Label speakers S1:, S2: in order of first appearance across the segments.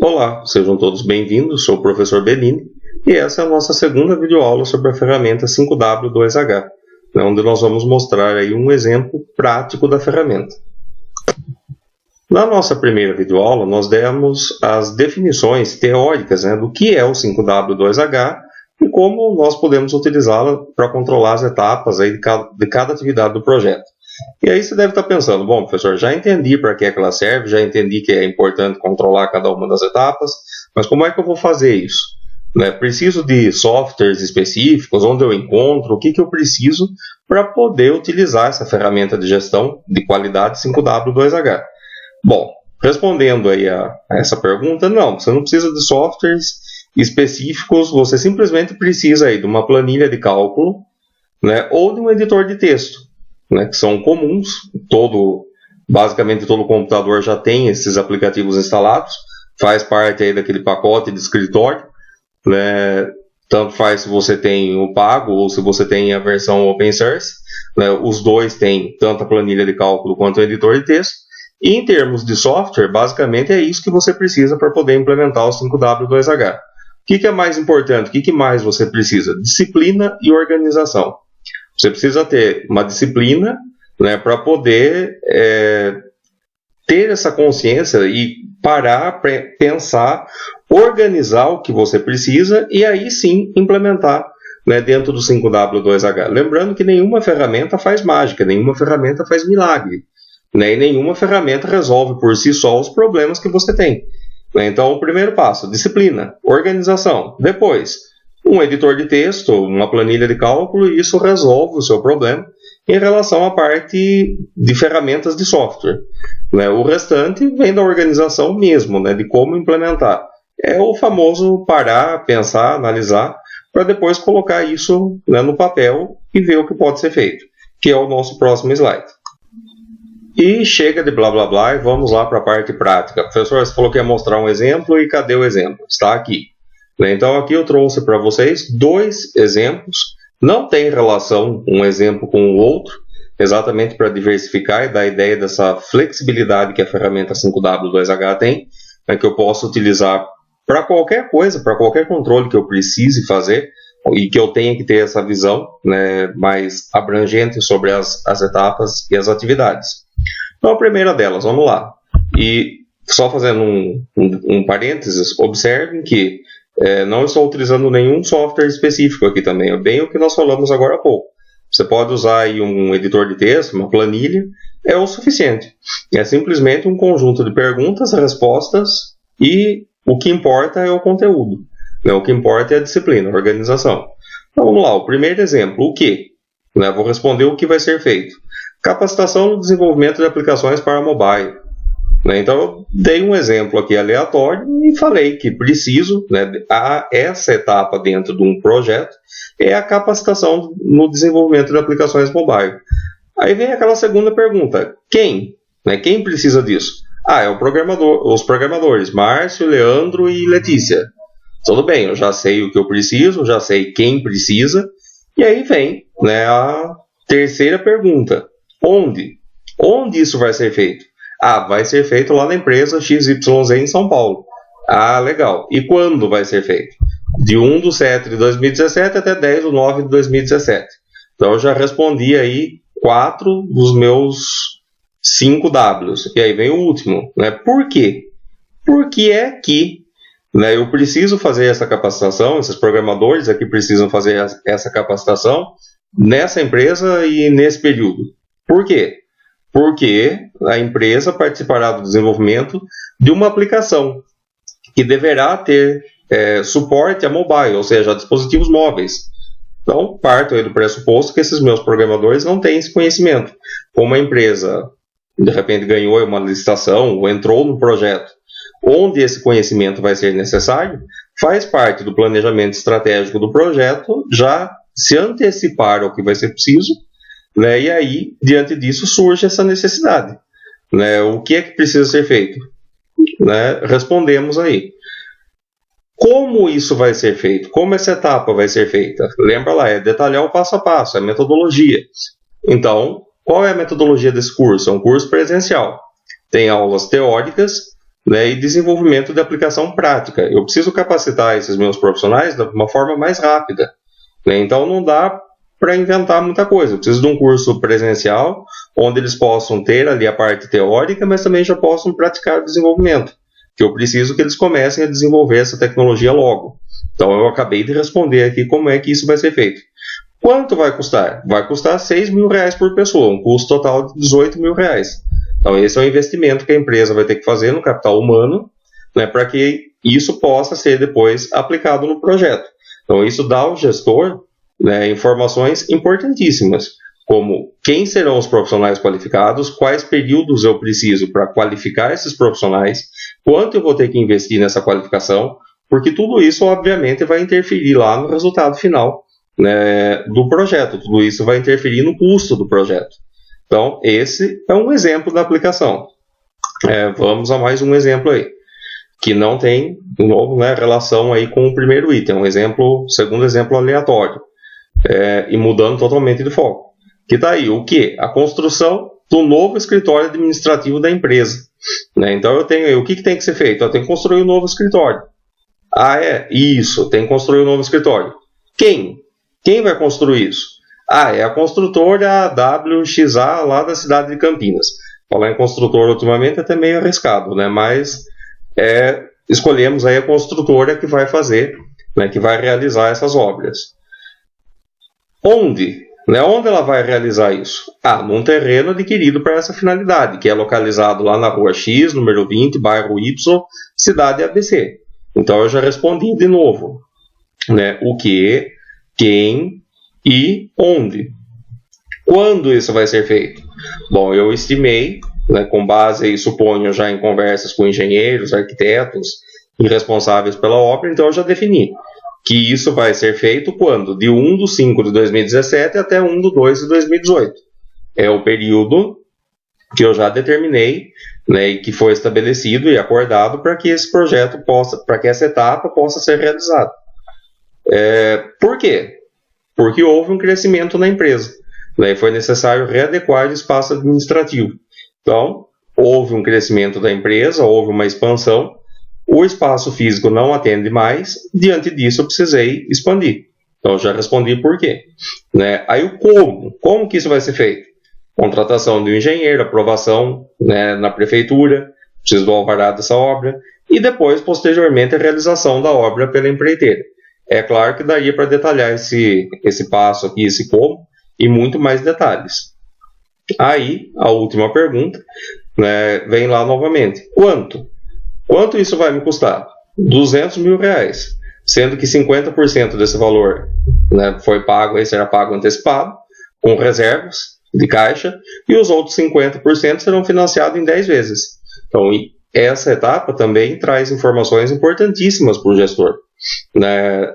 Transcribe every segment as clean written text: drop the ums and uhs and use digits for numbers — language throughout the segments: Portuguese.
S1: Olá, sejam todos bem-vindos, sou o professor Bellini e essa é a nossa segunda videoaula sobre a ferramenta 5W2H, onde nós vamos mostrar aí um exemplo prático da ferramenta. Na nossa primeira videoaula, nós demos as definições teóricas do que é o 5W2H e como nós podemos utilizá-la para controlar as etapas aí de cada atividade do projeto. E aí você deve estar pensando, bom, professor, já entendi para que ela serve, já entendi que é importante controlar cada uma das etapas, mas como é que eu vou fazer isso? Preciso de softwares específicos, onde eu encontro, o que eu preciso para poder utilizar essa ferramenta de gestão de qualidade 5W2H? Bom, respondendo aí a essa pergunta, não, você não precisa de softwares específicos, você simplesmente precisa aí de uma planilha de cálculo, ou de um editor de texto. Que são comuns, basicamente todo computador já tem esses aplicativos instalados, faz parte aí daquele pacote de escritório, tanto faz se você tem o pago ou se você tem a versão open source, os dois têm tanto a planilha de cálculo quanto o editor de texto, e em termos de software, basicamente é isso que você precisa para poder implementar o 5W2H. O que é mais importante? O que mais você precisa? Disciplina e organização. Você precisa ter uma disciplina para poder ter essa consciência e parar, pensar, organizar o que você precisa e aí sim implementar dentro do 5W2H. Lembrando que nenhuma ferramenta faz mágica, nenhuma ferramenta faz milagre, e nenhuma ferramenta resolve por si só os problemas que você tem. Então, o primeiro passo, disciplina, organização. Depois, um editor de texto, uma planilha de cálculo, e isso resolve o seu problema em relação à parte de ferramentas de software. O restante vem da organização mesmo, de como implementar. É o famoso parar, pensar, analisar, para depois colocar isso no papel e ver o que pode ser feito, que é o nosso próximo slide. E chega de blá blá blá e vamos lá para a parte prática. Professor, você falou que ia mostrar um exemplo e cadê o exemplo? Está aqui. Então aqui eu trouxe para vocês dois exemplos, não tem relação um exemplo com o outro, exatamente para diversificar e dar a ideia dessa flexibilidade que a ferramenta 5W2H tem, que eu posso utilizar para qualquer coisa, para qualquer controle que eu precise fazer e que eu tenha que ter essa visão mais abrangente sobre as etapas e as atividades. Então a primeira delas, vamos lá. E só fazendo um parênteses, observem que não estou utilizando nenhum software específico aqui também, é bem o que nós falamos agora há pouco. Você pode usar aí um editor de texto, uma planilha, é o suficiente. É simplesmente um conjunto de perguntas, respostas e o que importa é o conteúdo. O que importa é a disciplina, a organização. Então vamos lá, o primeiro exemplo, o que? Vou responder o que vai ser feito. Capacitação no desenvolvimento de aplicações para mobile. Então eu dei um exemplo aqui aleatório e falei que preciso, essa etapa dentro de um projeto é a capacitação no desenvolvimento de aplicações mobile. Aí vem aquela segunda pergunta, quem? Quem precisa disso? É o programador, os programadores, Márcio, Leandro e Letícia. Tudo bem, eu já sei o que eu preciso, já sei quem precisa, e aí vem a terceira pergunta, onde? Onde isso vai ser feito? Vai ser feito lá na empresa XYZ em São Paulo. Legal. E quando vai ser feito? De 1/7 de 2017 até 10/9 de 2017. Então eu já respondi aí 4 dos meus 5 Ws. E aí vem o último. Por quê? Porque é que eu preciso fazer essa capacitação, esses programadores aqui precisam fazer essa capacitação nessa empresa e nesse período. Por quê? Porque a empresa participará do desenvolvimento de uma aplicação que deverá ter suporte a mobile, ou seja, a dispositivos móveis. Então, parto aí do pressuposto que esses meus programadores não têm esse conhecimento. Como a empresa, de repente, ganhou uma licitação ou entrou no projeto onde esse conhecimento vai ser necessário, faz parte do planejamento estratégico do projeto já se antecipar ao que vai ser preciso, e aí, diante disso, surge essa necessidade. O que é que precisa ser feito? Respondemos aí. Como isso vai ser feito? Como essa etapa vai ser feita? Lembra lá, é detalhar o passo a passo, é a metodologia. Então, qual é a metodologia desse curso? É um curso presencial. Tem aulas teóricas né, e desenvolvimento de aplicação prática. Eu preciso capacitar esses meus profissionais de uma forma mais rápida, né? Então não dá para inventar muita coisa. Eu preciso de um curso presencial, onde eles possam ter ali a parte teórica, mas também já possam praticar o desenvolvimento, que eu preciso que eles comecem a desenvolver essa tecnologia logo. Então eu acabei de responder aqui como é que isso vai ser feito. Quanto vai custar? Vai custar R$6.000 por pessoa, um custo total de R$18.000. Então esse é o investimento que a empresa vai ter que fazer no capital humano, né, para que isso possa ser depois aplicado no projeto. Então isso dá ao gestor, né, informações importantíssimas, como quem serão os profissionais qualificados, quais períodos eu preciso para qualificar esses profissionais, quanto eu vou ter que investir nessa qualificação, porque tudo isso obviamente vai interferir lá no resultado final, né, do projeto. Tudo isso vai interferir no custo do projeto. Então, esse é um exemplo da aplicação. Vamos a mais um exemplo aí, que não tem, de novo, né, relação aí com o primeiro item, segundo exemplo aleatório, e mudando totalmente de foco. Que está aí, o que? A construção do novo escritório administrativo da empresa, né? Então eu tenho aí, o que tem que ser feito? Eu tenho que construir um novo escritório. Isso, tem que construir um novo escritório. Quem vai construir isso? É a construtora WXA lá da cidade de Campinas. Falar em construtor ultimamente é até meio arriscado, né? Mas escolhemos aí a construtora que vai fazer, né, que vai realizar essas obras. Onde? Né, onde ela vai realizar isso? Num terreno adquirido para essa finalidade, que é localizado lá na rua X, número 20, bairro Y, cidade ABC. Então eu já respondi de novo, né, o que, quem e onde. Quando isso vai ser feito? Bom, eu estimei, né, com base aí, suponho, já em conversas com engenheiros, arquitetos e responsáveis pela obra, então eu já defini que isso vai ser feito quando? De 1/5/2017 até 1/2/2018. É o período que eu já determinei, né, e que foi estabelecido e acordado para que esse projeto para que essa etapa possa ser realizada. Por quê? Porque houve um crescimento na empresa, né, e foi necessário readequar o espaço administrativo. Então, houve um crescimento da empresa, houve uma expansão, o espaço físico não atende mais, diante disso eu precisei expandir. Então, já respondi por quê. Né? Aí o como que isso vai ser feito? Contratação de um engenheiro, aprovação, né, na prefeitura, preciso do alvará dessa obra, e depois, posteriormente, a realização da obra pela empreiteira. É claro que daria para detalhar esse passo aqui, esse como, e muito mais detalhes. Aí, a última pergunta, né, vem lá novamente. Quanto isso vai me custar? R$200.000, sendo que 50% desse valor, né, será pago antecipado, com reservas de caixa, e os outros 50% serão financiados em 10 vezes. Então, essa etapa também traz informações importantíssimas para o gestor, né,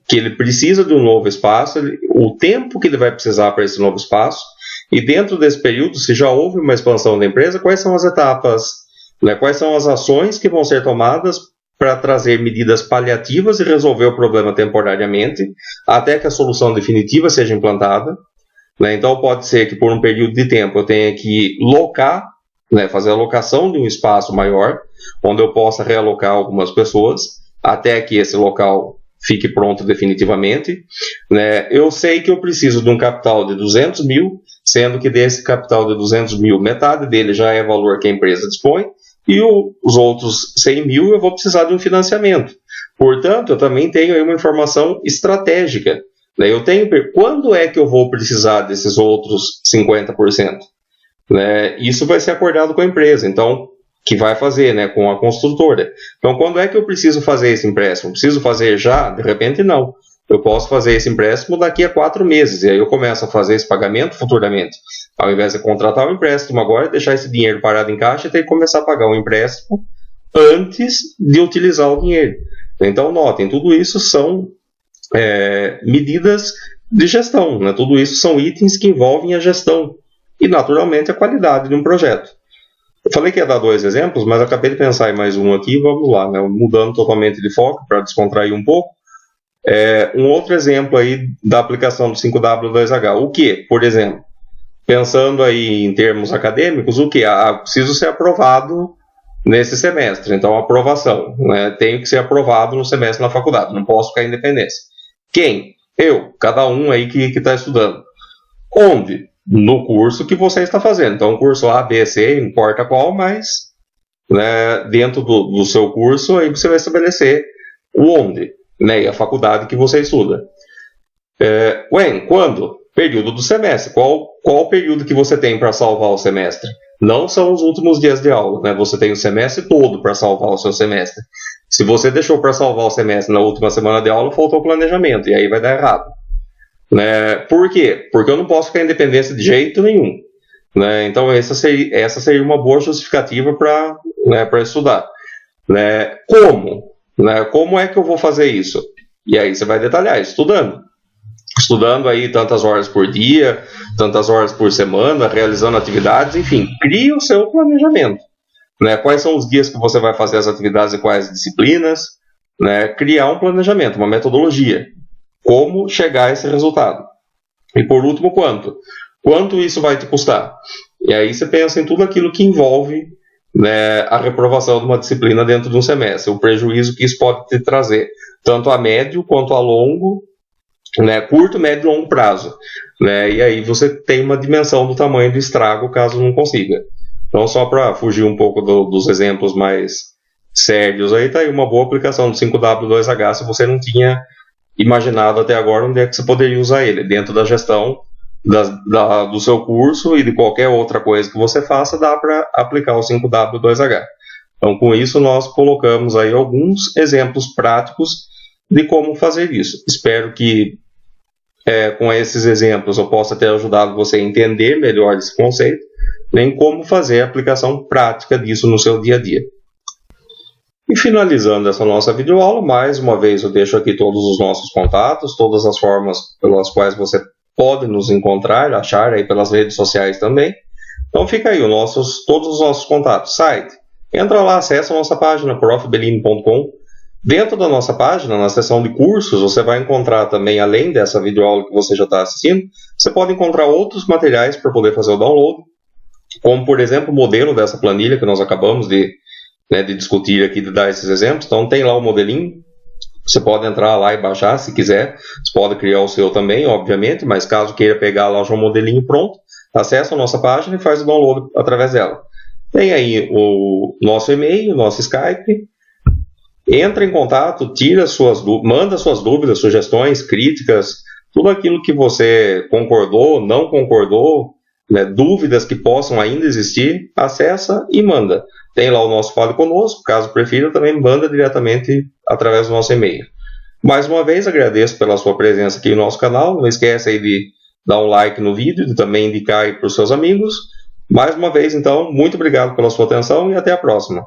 S1: que ele precisa de um novo espaço, o tempo que ele vai precisar para esse novo espaço, e dentro desse período, se já houve uma expansão da empresa, quais são as etapas, né, quais são as ações que vão ser tomadas para trazer medidas paliativas e resolver o problema temporariamente, até que a solução definitiva seja implantada. Né? Então pode ser que por um período de tempo eu tenha que locar, né, fazer a locação de um espaço maior, onde eu possa realocar algumas pessoas, até que esse local fique pronto definitivamente. Né? Eu sei que eu preciso de um capital de 200 mil, sendo que desse capital de 200 mil, metade dele já é valor que a empresa dispõe, e os outros 100 mil eu vou precisar de um financiamento. Portanto, eu também tenho aí uma informação estratégica. Né? Eu tenho quando é que eu vou precisar desses outros 50%? Né? Isso vai ser acordado com a empresa, então, que vai fazer, né, com a construtora. Então, quando é que eu preciso fazer esse empréstimo? Preciso fazer já? De repente, não. Eu posso fazer esse empréstimo daqui a 4 meses, e aí eu começo a fazer esse pagamento futuramente. Ao invés de contratar o empréstimo agora, deixar esse dinheiro parado em caixa e ter que começar a pagar o empréstimo antes de utilizar o dinheiro. Então, notem, tudo isso são medidas de gestão, né? Tudo isso são itens que envolvem a gestão e, naturalmente, a qualidade de um projeto. Eu falei que ia dar 2 exemplos, mas acabei de pensar em mais um aqui, vamos lá, né? Mudando totalmente de foco para descontrair um pouco. Um outro exemplo aí da aplicação do 5W2H. O que, por exemplo, pensando aí em termos acadêmicos, o que? Preciso ser aprovado nesse semestre. Então, aprovação, né? Tenho que ser aprovado no semestre na faculdade, não posso ficar em independência. Quem? Eu, cada um aí que está estudando. Onde? No curso que você está fazendo. Então, curso A, B, C, não importa qual, mas né, dentro do seu curso, aí você vai estabelecer o onde, né, e a faculdade que você estuda. Quando? Período do semestre. Qual o período que você tem para salvar o semestre? Não são os últimos dias de aula, né? Você tem o semestre todo para salvar o seu semestre. Se você deixou para salvar o semestre na última semana de aula, faltou o planejamento, e aí vai dar errado. Né? Por quê? Porque eu não posso ficar em independência de jeito nenhum. Né? Então, essa seria uma boa justificativa para estudar. Né? Como? Né? Como é que eu vou fazer isso? E aí você vai detalhar, estudando. Estudando aí tantas horas por dia, tantas horas por semana, realizando atividades, enfim, crie o seu planejamento. Né? Quais são os dias que você vai fazer as atividades e quais disciplinas? Né? Criar um planejamento, uma metodologia. Como chegar a esse resultado. E por último, quanto? Quanto isso vai te custar? E aí você pensa em tudo aquilo que envolve, né, a reprovação de uma disciplina dentro de um semestre, o prejuízo que isso pode te trazer, tanto a médio quanto a longo, né, curto, médio e longo prazo. Né, e aí você tem uma dimensão do tamanho do estrago caso não consiga. Então, só para fugir um pouco dos exemplos mais sérios, aí está aí uma boa aplicação do 5W2H se você não tinha imaginado até agora onde é que você poderia usar ele, dentro da gestão do seu curso e de qualquer outra coisa que você faça, dá para aplicar o 5W2H. Então, com isso, nós colocamos aí alguns exemplos práticos de como fazer isso. Espero que com esses exemplos eu possa ter ajudado você a entender melhor esse conceito, nem como fazer a aplicação prática disso no seu dia a dia. E finalizando essa nossa videoaula, mais uma vez eu deixo aqui todos os nossos contatos, todas as formas pelas quais você pode nos encontrar, achar aí pelas redes sociais também. Então fica aí todos os nossos contatos. Site, entra lá, acessa a nossa página, profbellini.com. Dentro da nossa página, na seção de cursos, você vai encontrar também, além dessa videoaula que você já está assistindo, você pode encontrar outros materiais para poder fazer o download, como por exemplo o modelo dessa planilha que nós acabamos de discutir aqui, de dar esses exemplos. Então tem lá o modelinho, você pode entrar lá e baixar se quiser, você pode criar o seu também, obviamente, mas caso queira pegar lá já um modelinho pronto, acessa a nossa página e faz o download através dela. Tem aí o nosso e-mail, o nosso Skype, entra em contato, manda suas dúvidas, sugestões, críticas, tudo aquilo que você concordou, não concordou, né, dúvidas que possam ainda existir, acessa e manda. Tem lá o nosso Fale Conosco, caso prefira, também manda diretamente através do nosso e-mail. Mais uma vez, agradeço pela sua presença aqui no nosso canal. Não esquece aí de dar um like no vídeo, de também indicar aí para os seus amigos. Mais uma vez, então, muito obrigado pela sua atenção e até a próxima.